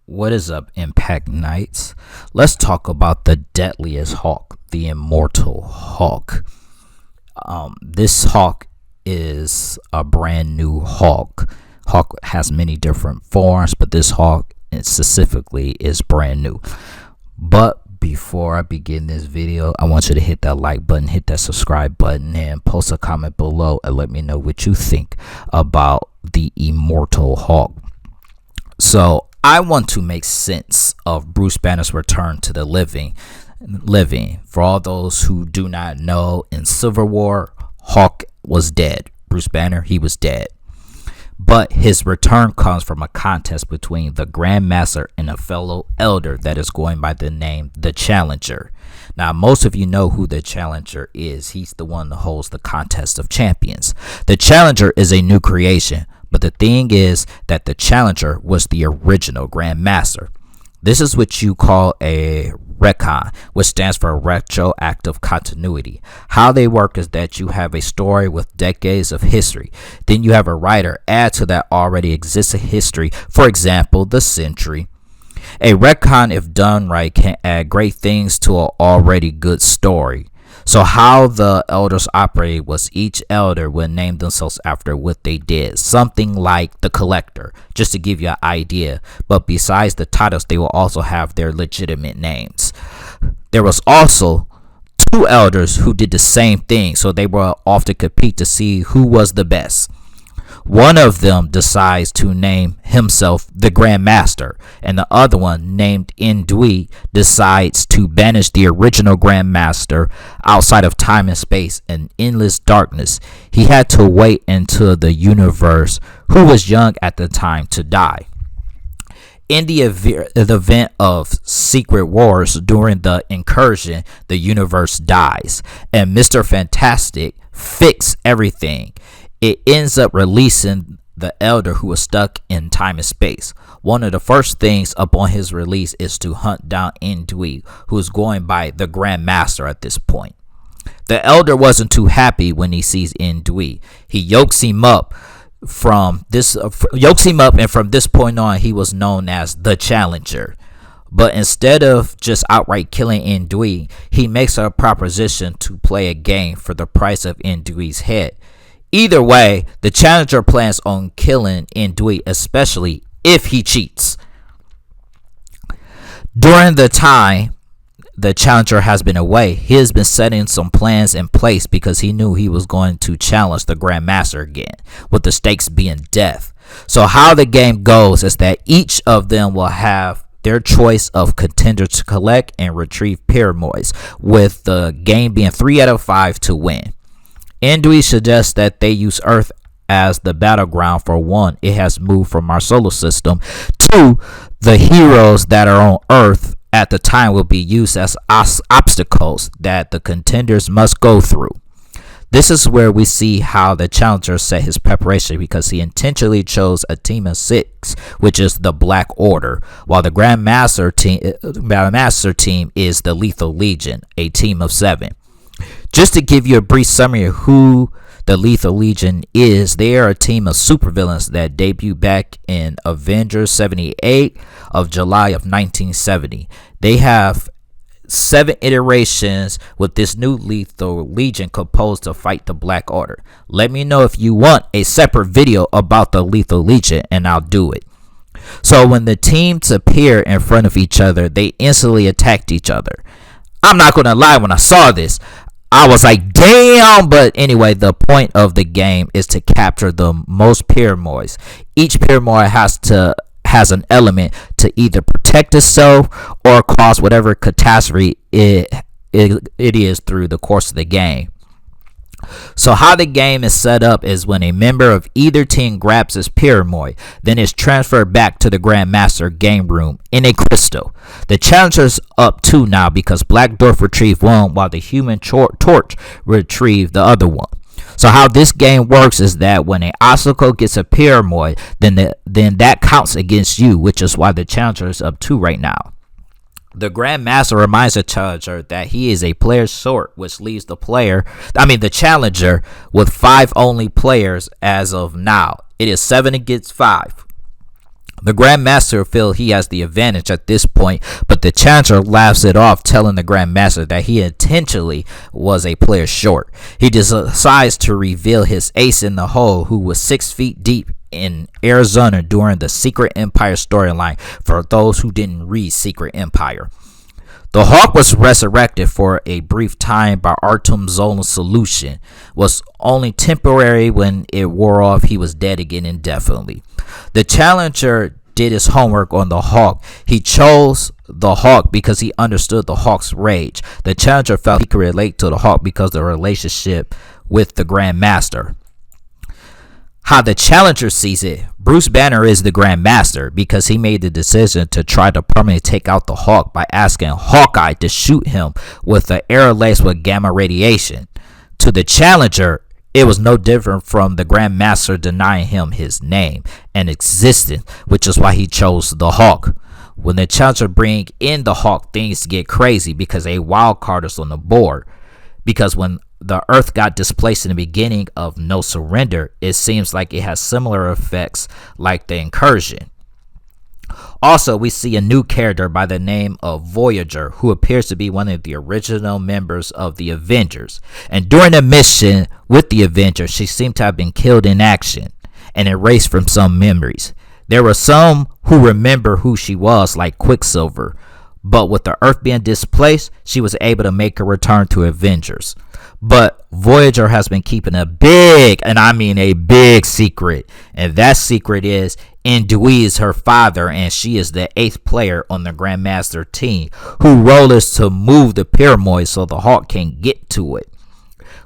What is up, Impact Knights? Let's talk about the deadliest Hawk, the Immortal Hawk. This Hawk is a brand new Hawk. Hawk has many different forms, but this Hawk specifically is brand new. But before I begin this video, I want you to hit that like button, hit that subscribe button, and post a comment below and let me know what you think about the Immortal Hawk. So I want to make sense of Bruce Banner's return to the living. For all those who do not know, in Civil War, Hawk was dead. Bruce Banner, he was dead. But his return comes from a contest between the Grand Master and a fellow elder that is going by the name The Challenger. Now, most of you know who the Challenger is. He's the one that holds the contest of champions. The Challenger is a new creation, but the thing is that the Challenger was the original Grand Master. This is what you call a retcon, which stands for retroactive continuity. How they work is that you have a story with decades of history. Then you have a writer add to that already existing history, for example, the century. A retcon, if done right, can add great things to an already good story. So how the elders operated was each elder would name themselves after what they did. Something like the Collector, just to give you an idea. But besides the titles, they will also have their legitimate names. There was also two elders who did the same thing, so they will often compete to see who was the best. One of them decides to name himself the Grand Master, and the other one, named Indui, decides to banish the original Grand Master outside of time and space and endless darkness. He had to wait until the universe, who was young at the time, to die. In the event of Secret Wars, during the incursion, the universe dies, and Mr. Fantastic fixed everything. It ends up releasing the elder who was stuck in time and space. One of the first things upon his release is to hunt down Indui, who is going by the Grand Master at this point. The elder wasn't too happy when he sees Indui. He yokes him up, and from this point on, he was known as the Challenger. But instead of just outright killing Indui, he makes a proposition to play a game for the price of Indui's head. Either way, the Challenger plans on killing Indui, especially if he cheats. During the time the Challenger has been away, he has been setting some plans in place because he knew he was going to challenge the Grand Master again, with the stakes being death. So how the game goes is that each of them will have their choice of contender to collect and retrieve Paramoids, with the game being 3 out of 5 to win. Indui suggests that they use Earth as the battleground. For one, it has moved from our solar system. Two, the heroes that are on Earth at the time will be used as obstacles that the contenders must go through. This is where we see how the Challenger set his preparation, because he intentionally chose a team of 6, which is the Black Order, while the Grand Master team is the Lethal Legion, a team of 7. Just to give you a brief summary of who the Lethal Legion is, they are a team of supervillains that debuted back in Avengers 78 of July of 1970. They have 7 iterations with this new Lethal Legion composed to fight the Black Order. Let me know if you want a separate video about the Lethal Legion and I'll do it. So when the teams appear in front of each other, they instantly attacked each other. I'm not going to lie, when I saw this, I was like, damn. But anyway, the point of the game is to capture the most Paramoids. Each Paramoid has an element to either protect itself or cause whatever catastrophe it is through the course of the game. So how the game is set up is when a member of either team grabs his Paramoid, then it's transferred back to the Grand Master game room in a crystal. The Challenger's up 2 now because Black Dwarf retrieved 1 while the Human Torch retrieved the other one. So how this game works is that when an obstacle gets a Paramoid, then that counts against you, which is why the Challenger is up 2 right now. The Grand Master reminds the Challenger that he is a player's sword, which leaves the Challenger with 5 only players as of now. It is 7 against 5. The Grandmaster feels he has the advantage at this point, but the Challenger laughs it off, telling the Grandmaster that he intentionally was a player short. He decides to reveal his ace in the hole, who was 6 feet deep in Arizona during the Secret Empire storyline, for those who didn't read Secret Empire. The Hawk was resurrected for a brief time by Artem Zolan's solution. Was only temporary. When it wore off, he was dead again indefinitely. The Challenger did his homework on the Hawk. He chose the Hawk because he understood the Hawk's rage. The Challenger felt he could relate to the Hawk because of the relationship with the Grandmaster. How the Challenger sees it, Bruce Banner is the Grandmaster because he made the decision to try to permanently take out the Hawk by asking Hawkeye to shoot him with an arrow laced with gamma radiation. To the Challenger, it was no different from the Grandmaster denying him his name and existence, which is why he chose the Hawk. When the Challenger bring in the Hawk, things get crazy because a wild card is on the board. Because when the Earth got displaced in the beginning of No Surrender, it seems like it has similar effects like the incursion. Also, we see a new character by the name of Voyager, who appears to be one of the original members of the Avengers. And during the mission with the Avengers, she seemed to have been killed in action and erased from some memories. There were some who remember who she was, like Quicksilver, but with the Earth being displaced, she was able to make a return to Avengers. But Voyager has been keeping a big, and I mean a big secret, and that secret is Indui is her father, and she is the 8th player on the Grandmaster team, whose role is to move the pyramid so the Hawk can get to it.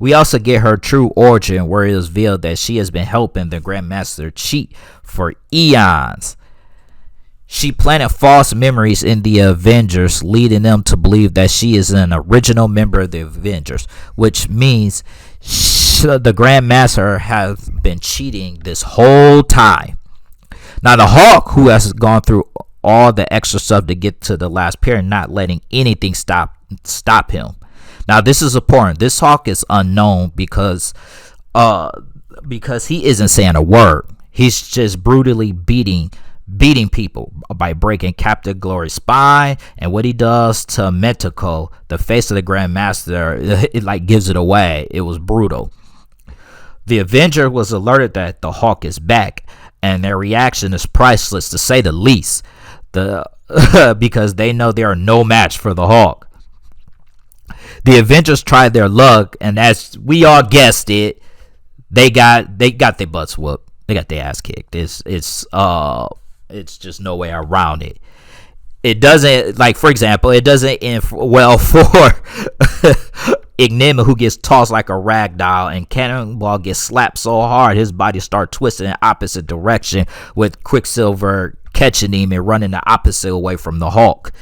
We also get her true origin, where it is revealed that she has been helping the Grandmaster cheat for eons. She planted false memories in the Avengers, leading them to believe that she is an original member of the Avengers, which means the Grandmaster has been cheating this whole time. Now, the Hawk, who has gone through all the extra stuff to get to the last period, not letting anything stop him. Now, this is important. This Hawk is unknown because he isn't saying a word. He's just brutally beating people by breaking Captain Glory's spine, and what he does to Metico, the face of the Grandmaster, it like gives it away. It was brutal. The Avenger was alerted that the Hawk is back, and their reaction is priceless, to say the least. Because they know they are no match for the Hawk. The Avengers tried their luck, and as we all guessed it, they got their butts whooped. They got their ass kicked. It's just no way around it. It doesn't, like, for example, it doesn't end well for Enigma, who gets tossed like a rag doll, and Cannonball gets slapped so hard his body starts twisting in the opposite direction, with Quicksilver catching him and running the opposite away from the Hulk.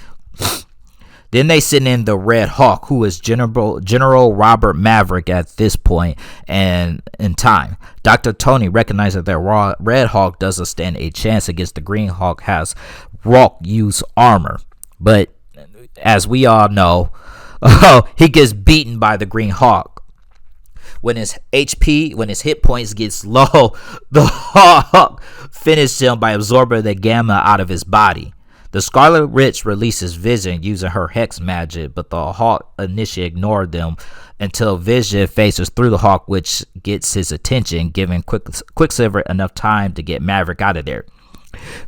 Then they send in the Red Hawk, who is General Robert Maverick at this point and in time. Dr. Tony recognizes that Red Hawk doesn't stand a chance against the Green Hawk, has Rock use armor. But as we all know, he gets beaten by the Green Hawk. When his hit points gets low, the Hawk finishes him by absorbing the gamma out of his body. The Scarlet Witch releases Vision using her hex magic, but the Hawk initially ignored them until Vision faces through the Hawk, which gets his attention, giving Quicksilver enough time to get Maverick out of there.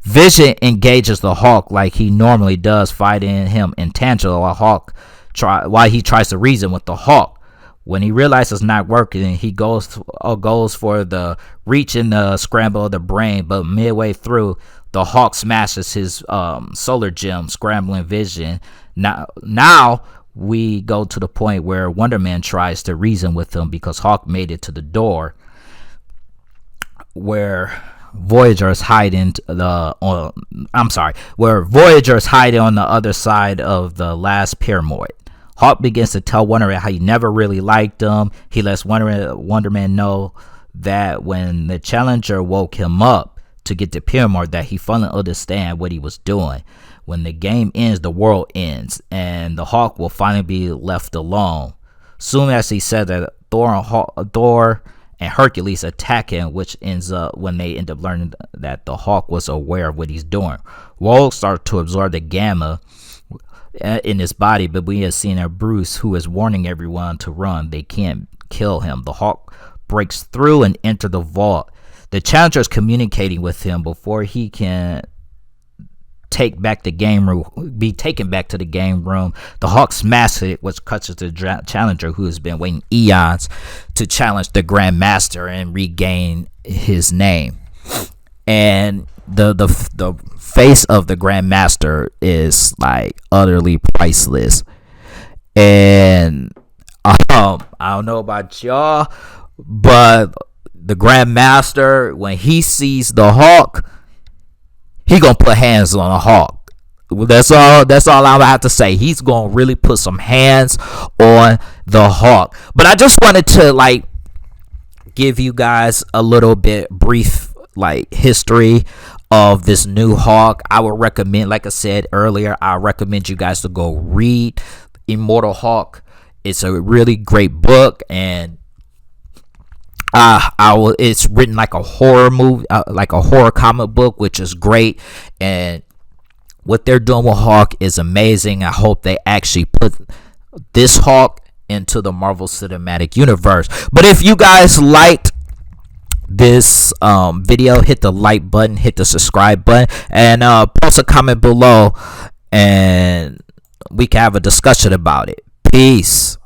Vision engages the Hawk like he normally does, fighting him intangible while he tries to reason with the Hawk. When he realizes it's not working, he goes for the reach and the scramble of the brain, but midway through, the Hawk smashes his solar gem, scrambling Vision. Now we go to the point where Wonder Man tries to reason with him because Hawk made it to the door where Voyager is hiding where Voyager is hiding on the other side of the last pyramid. Hawk begins to tell Wonder Man how he never really liked him. He lets Wonder Man know that when the Challenger woke him up to get the pyramid, that he finally understand what he was doing. When the game ends, the world ends, and the Hawk will finally be left alone. Soon as he said that, Thor and Hercules attack him, which ends up when they end up learning that the Hawk was aware of what he's doing. Rogue starts to absorb the gamma in his body, but we have seen Bruce, who is warning everyone to run. They can't kill him. The Hawk breaks through and enters the vault. The Challenger is communicating with him before he can take back the game room, be taken back to the game room. The Hawk smashes it, which cuts to the Challenger, who has been waiting eons to challenge the Grandmaster and regain his name. And the face of the Grandmaster is like utterly priceless. And I don't know about y'all, but the Grandmaster, when he sees the Hawk, he gonna put hands on a Hawk. That's all I'm gonna have to say. He's gonna really put some hands on the Hawk. But I just wanted to like give you guys a little bit brief like history of this new Hawk. I would recommend, like I said earlier, I recommend you guys to go read Immortal Hawk. It's a really great book, and it's written like a horror movie, like a horror comic book, which is great. And what they're doing with Hawk is amazing. I hope they actually put this Hawk into the Marvel Cinematic Universe. But if you guys liked this video, hit the like button, hit the subscribe button, and post a comment below, and we can have a discussion about it. Peace.